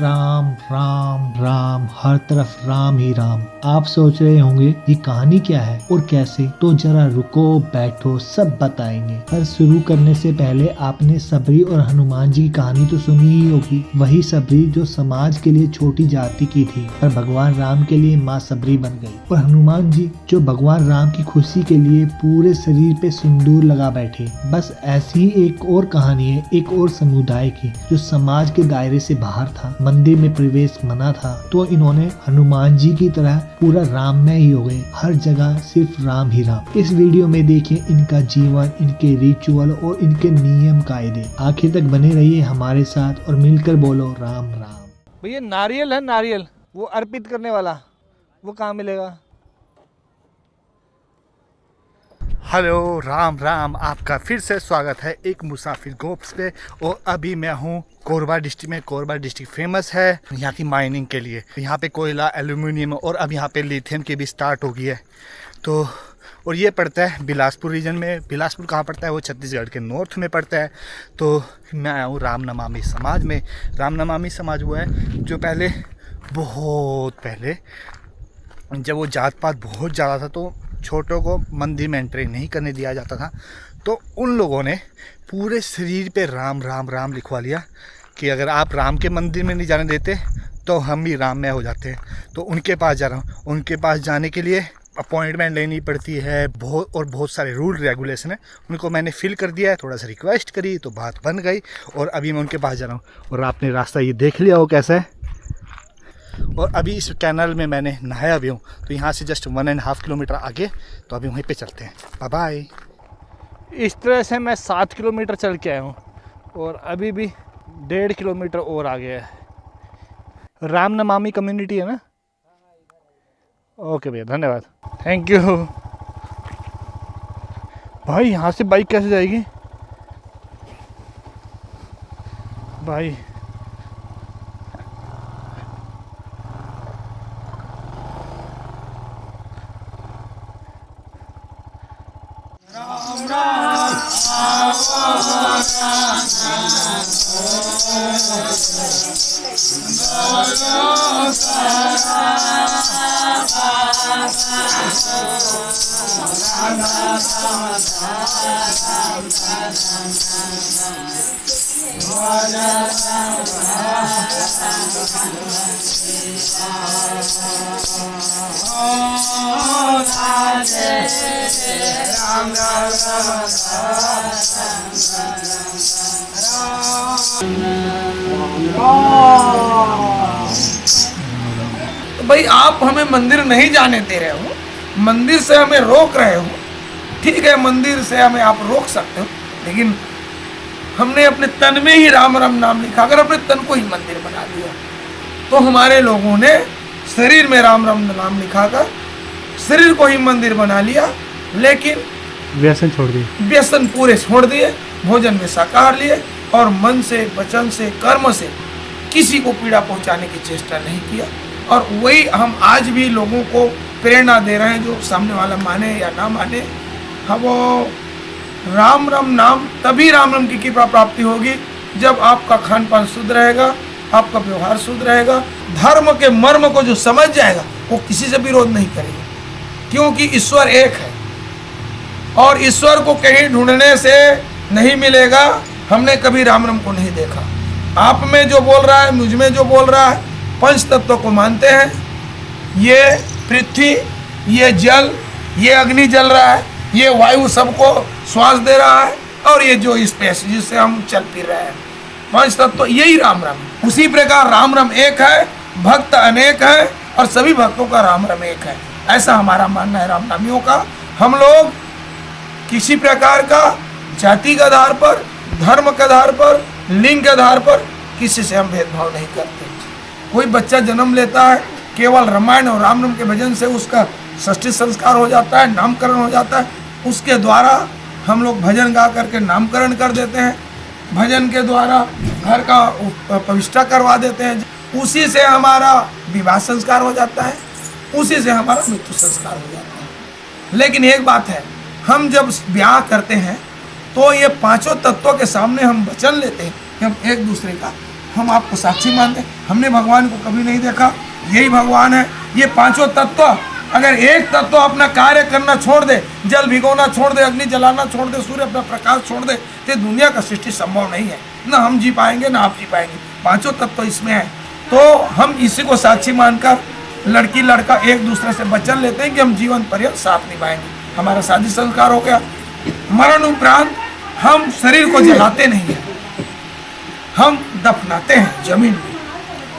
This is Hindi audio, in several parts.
राम राम राम, हर तरफ राम ही राम। आप सोच रहे होंगे ये कहानी क्या है और कैसे, तो जरा रुको बैठो, सब बताएंगे। पर शुरू करने से पहले आपने सबरी और हनुमान जी की कहानी तो सुनी ही होगी। वही सबरी जो समाज के लिए छोटी जाति की थी पर भगवान राम के लिए माँ सबरी बन गई, और हनुमान जी जो भगवान राम की खुशी के लिए पूरे शरीर पे सिंदूर लगा बैठे। बस ऐसी ही एक और कहानी है एक और समुदाय की जो समाज के दायरे से बाहर था, मंदिर में प्रवेश मना था, तो इन्होंने हनुमान जी की तरह पूरा राममय ही हो गए, हर जगह सिर्फ राम ही राम। इस वीडियो में देखिए इनका जीवन, इनके रिचुअल और इनके नियम कायदे। आखिर तक बने रहिए हमारे साथ और मिलकर बोलो राम राम। भैया नारियल है, नारियल वो अर्पित करने वाला, वो कहाँ मिलेगा? हेलो राम राम, आपका फिर से स्वागत है एक मुसाफिर गोप्स पे। और अभी मैं हूँ कोरबा डिस्ट्रिक्ट में। कोरबा डिस्ट्रिक्ट फेमस है यहाँ की माइनिंग के लिए। यहाँ पे कोयला, एल्यूमिनियम और अब यहाँ पे लिथियम की भी स्टार्ट हो गई है। तो और ये पड़ता है बिलासपुर रीजन में। बिलासपुर कहाँ पड़ता है? वो छत्तीसगढ़ के नॉर्थ में पड़ता है। तो मैं आया हूँ रामनमामी समाज में। रामनमामी समाज वो है जो पहले, बहुत पहले, जब वो जात पात बहुत ज़्यादा था तो छोटों को मंदिर में एंट्री नहीं करने दिया जाता था। तो उन लोगों ने पूरे शरीर पे राम राम राम लिखवा लिया कि अगर आप राम के मंदिर में नहीं जाने देते तो हम भी राम में हो जाते हैं। तो उनके पास जा रहा हूँ। उनके पास जाने के लिए अपॉइंटमेंट लेनी पड़ती है, बहुत सारे रूल रेगुलेशन है। उनको मैंने फिल कर दिया है, थोड़ा सा रिक्वेस्ट करी तो बात बन गई और अभी मैं उनके पास जा रहा हूँ। और आपने रास्ता ये देख लिया हो कैसा है। और अभी इस कैनाल में मैंने नहाया भी हूँ। तो यहाँ से जस्ट 1.5 किलोमीटर आगे, तो अभी वहीं पे चलते हैं। Bye bye. इस तरह से मैं 7 किलोमीटर चल के आया हूँ और अभी भी 1.5 किलोमीटर और आगे है। रामनमामी कम्युनिटी है ना? ओके भैया, धन्यवाद, थैंक यू। भाई यहाँ से बाइक कैसे जाएगी भाई? तो भाई आप हमें मंदिर नहीं जाने दे रहे हो, मंदिर से हमें रोक रहे हो। ठीक है, मंदिर से हमें आप रोक सकते हो, लेकिन हमने अपने तन में ही राम राम नाम लिखा कर अपने तन को ही मंदिर बना लिया। तो हमारे लोगों ने शरीर में राम राम नाम लिखा कर शरीर को ही मंदिर बना लिया, लेकिन व्यसन छोड़ दिए, व्यसन पूरे छोड़ दिए, भोजन में शाकाहार लिए और मन से, वचन से, कर्म से किसी को पीड़ा पहुंचाने की चेष्टा नहीं किया। और वही हम आज भी लोगों को प्रेरणा दे रहे हैं, जो सामने वाला माने या ना माने। हम राम राम नाम, तभी राम राम की कृपा प्राप्ति होगी जब आपका खान पान शुद्ध रहेगा, आपका व्यवहार शुद्ध रहेगा। धर्म के मर्म को जो समझ जाएगा वो किसी से विरोध नहीं करेगा, क्योंकि ईश्वर एक है और ईश्वर को कहीं ढूंढने से नहीं मिलेगा। हमने कभी राम राम को नहीं देखा। आप में जो बोल रहा है, मुझ में जो बोल रहा है, पंच तत्वों को मानते हैं। ये पृथ्वी, ये जल, ये अग्नि जल रहा है, ये वायु सबको श्वास दे रहा है, और ये जो स्पेस जिससे हम चल फिर रहे हैं, पंच तत्व, यही राम राम। उसी प्रकार राम राम एक है, भक्त अनेक है और सभी भक्तों का राम राम एक है। ऐसा हमारा मानना है रामनामियों का। हम लोग किसी प्रकार का जाति के आधार पर, धर्म के आधार पर, लिंग के आधार पर किसी से हम भेदभाव नहीं करते। कोई बच्चा जन्म लेता है, केवल रामायण और राम नाम के भजन से उसका षष्ठी संस्कार हो जाता है, नामकरण हो जाता है। उसके द्वारा हम लोग भजन गा करके नामकरण कर देते हैं, भजन के द्वारा घर का प्रतिष्ठा करवा देते हैं। उसी से हमारा विवाह संस्कार हो जाता है, उसी से हमारा मृत्यु संस्कार हो जाता है। लेकिन एक बात है, हम जब ब्याह करते हैं तो ये पांचों तत्वों के सामने हम वचन लेते हैं कि हम एक दूसरे का हम आपको साक्षी मानते हैं। हमने भगवान को कभी नहीं देखा, यही भगवान है। ये पांचों तत्व, अगर एक तत्व अपना कार्य करना छोड़ दे, जल भिगोना छोड़ दे, अग्नि जलाना छोड़ दे, सूर्य अपना प्रकाश छोड़ दे, तो दुनिया का सृष्टि संभव नहीं है। ना हम जी पाएंगे ना आप जी पाएंगे। पांचों तत्व इसमें है। तो हम इसी को साक्षी मानकर लड़की लड़का एक दूसरे से वचन लेते हैं कि हम जीवन पर्यंत साथ निभाएंगे। हमारा शादी संस्कार हो गया। मरण उपरांत हम शरीर को जलाते नहीं हैं, हम दफनाते हैं जमीन में।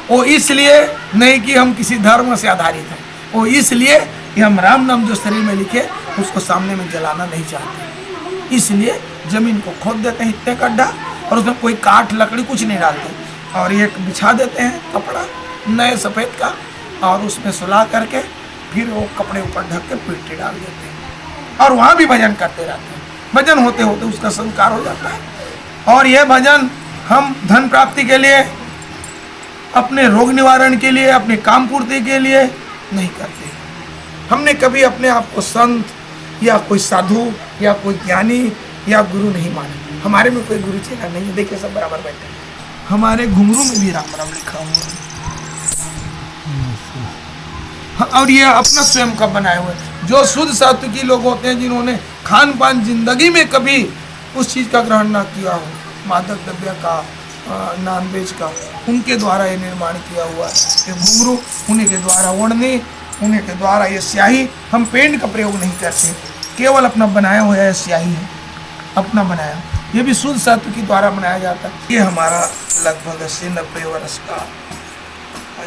वो इसलिए नहीं कि हम किसी धर्म से आधारित हैं, वो इसलिए कि हम राम नाम जो शरीर में लिखे उसको सामने में जलाना नहीं चाहते। इसलिए जमीन को खोद देते हैं इतने गड्ढा, और उसमें कोई काठ लकड़ी कुछ नहीं डालते, और एक बिछा देते हैं कपड़ा नए सफ़ेद का, और उसमें सुला करके फिर वो कपड़े ऊपर ढक के मिट्टी डाल देते हैं, और वहाँ भी भजन करते रहते हैं। भजन होते होते उसका संस्कार हो जाता है। और यह भजन हम धन प्राप्ति के लिए, अपने रोग निवारण के लिए, अपने काम पूर्ति के लिए नहीं करते। हमने कभी अपने आप को संत या कोई साधु या कोई ज्ञानी या गुरु नहीं माना। हमारे में कोई गुरु चेला नहीं है। देखिए सब बराबर बैठे हैं। हमारे घुंघरू में भी राम राम लिखा हुआ है, और ये अपना स्वयं का बनाए हुए। जो शुद्ध सात्विकी लोग होते हैं, जिन्होंने खान पान जिंदगी में कभी उस चीज़ का ग्रहण ना किया हो, मादक द्रव्य का, नॉनवेज का, उनके द्वारा ये निर्माण किया हुआ है ये घुंघरू। उन्हीं के द्वारा ओढ़नी, उन्हीं के द्वारा ये स्याही। हम पेंट का प्रयोग नहीं करते, केवल अपना बनाया हुआ है स्याही है, अपना बनाया। ये भी शुद्ध सत्व के द्वारा बनाया जाता है। ये हमारा लगभग 80-90 वर्ष का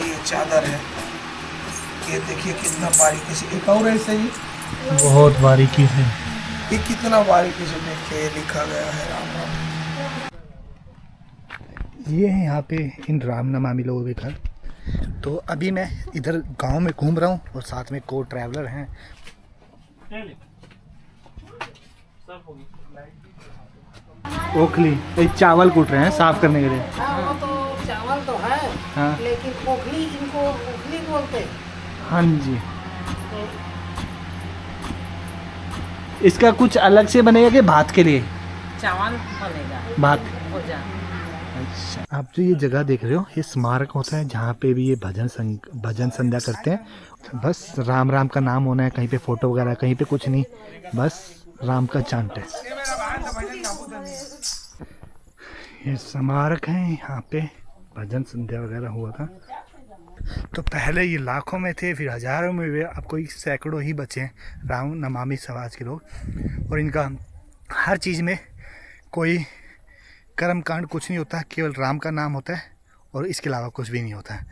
ये चादर है। ये देखिए कितना बारीकी से, एक और ऐसे ही बहुत बारीकी से, ये कितना बारीकी से देखिए लिखा गया है राम राम। ये है यहाँ पे इन रामनमामी लोगों के घर। तो अभी मैं इधर गांव में घूम रहा हूँ और साथ में को ट्रैवलर हैं। ओखली, ये चावल कूट रहे हैं साफ करने के लिए। हाँ, वो तो चावल तो है, हाँ। लेकिन ओखली, इनको ओखली बोलते हैं। हाँ जी। इसका कुछ अलग से बनेगा कि भात के लिए? चावल बनेगा, भात। भोजन। अच्छा, आप जो ये जगह देख रहे हो, ये स्मारक होता है जहाँ पे भी ये भजन संध्या करते हैं। बस राम राम का नाम होना है, कहीं पे फोटो वगैरह, कहीं पे कुछ नहीं, बस राम का चांट है। ये स्मारक है, यहाँ पे भजन संध्या वगैरह हुआ था। तो पहले ये लाखों में थे, फिर हजारों में हुए, अब कोई सैकड़ों ही बचे हैं राम नमामि समाज के लोग। और इनका हर चीज़ में कोई कर्म कांड कुछ नहीं होता, केवल राम का नाम होता है और इसके अलावा कुछ भी नहीं होता है।